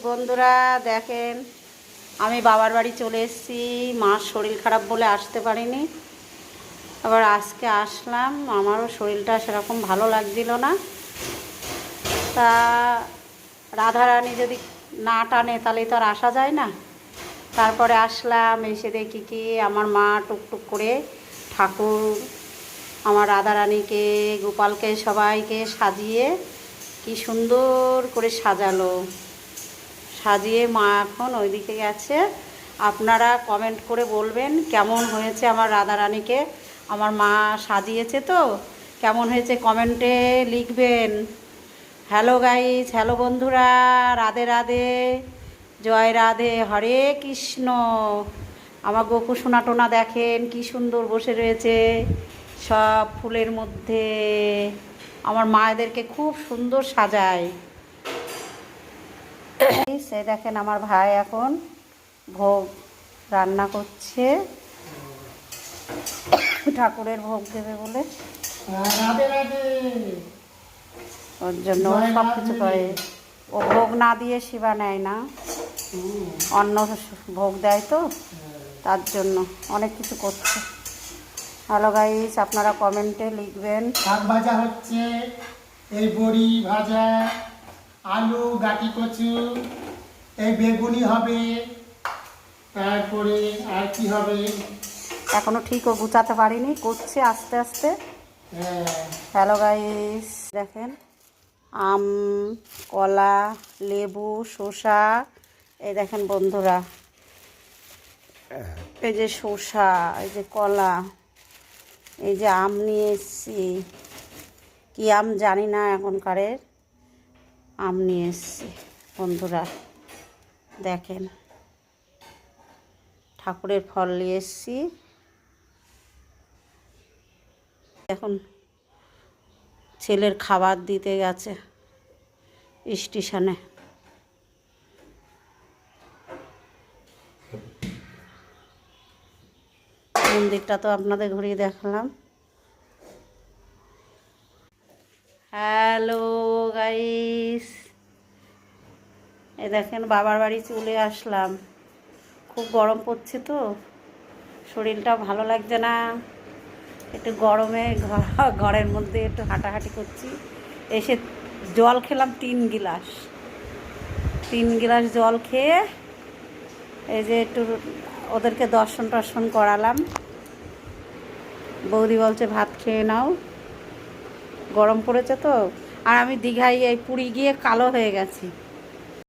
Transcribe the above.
বন্ধুরা দেখেন আমি বাবার বাড়ি চলে এসেছি। মার শরীর খারাপ বলে আসতে পারিনি, আবার আজকে আসলাম। আমারও শরীরটা সেরকম ভালো লাগছিল না, তা রাধারানী যদি না টানে তাহলে তো আর আসা যায় না। তারপরে আসলাম, এসে দেখি কি আমার মা টুকটুক করে ঠাকুর, আমার রাধারানীকে, গোপালকে, সবাইকে সাজিয়ে কি সুন্দর করে সাজালো। সাজিয়ে মা এখন ওইদিকে গেছে। আপনারা কমেন্ট করে বলবেন কেমন হয়েছে আমার রাধারানীকে। আমার মা সাজিয়েছে তো কেমন হয়েছে কমেন্টে লিখবেন। হ্যালো গাইস, হ্যালো বন্ধুরা, রাধে রাধে, জয় রাধে, হরে কৃষ্ণ। আমার গোকু সোনা টোনা দেখেন কি সুন্দর বসে রয়েছে সব ফুলের মধ্যে। আমার মায়েদেরকে খুব সুন্দর সাজায়। সে দেখেন আমার ভাই এখন ভোগ রান্না করছে, ঠাকুরের ভোগ দেবে বলে, ওর জন্য ও সব কিছু করে। ও ভোগ না দিয়ে শিবা নেয় না, অন্য ভোগ দেয় তো, তার জন্য অনেক কিছু করছে। হ্যালো গাইস, আপনারা কমেন্টে লিখবেন। শাক ভাজা হচ্ছে, এই বড়ি ভাজা, আলু গাটি কচু, এই বেগুনি হবে, তারপরে আর কি হবে এখনো ঠিক ও গুছাতে পারিনি, করছে আস্তে আস্তে। হ্যালো গাইস দেখেন আম, কলা, লেবু, শসা, এই দেখেন বন্ধুরা, এই যে শসা, এই যে কলা, এই যে আম নিয়ে এসছি। কী আম জানি না, এখনকারের আম নিয়ে এসছি বন্ধুরা। দেখেন ঠাকুরের ফল নিয়ে এসছি। এখন ছেলের খাবার দিতে গেছে স্টেশনে। মন্দিরটা তো আপনাদের ঘুরিয়ে দেখালাম। হ্যালো গাইস, এই দেখেন বাবার বাড়ি চলে আসলাম। খুব গরম পড়ছে তো, শরীরটা ভালো লাগছে না, একটু গরমে ঘরের মধ্যে একটু হাঁটাহাঁটি করছি। এসে জল খেলাম 3 গিলাস জল খেয়ে এই যে একটু ওদেরকে দর্শন টর্শন করালাম। বৌদি বলছে ভাত খেয়ে নাও, গরম পড়েছে তো। আর আমি দীঘায় এই পুরী গিয়ে কালো হয়ে গেছি।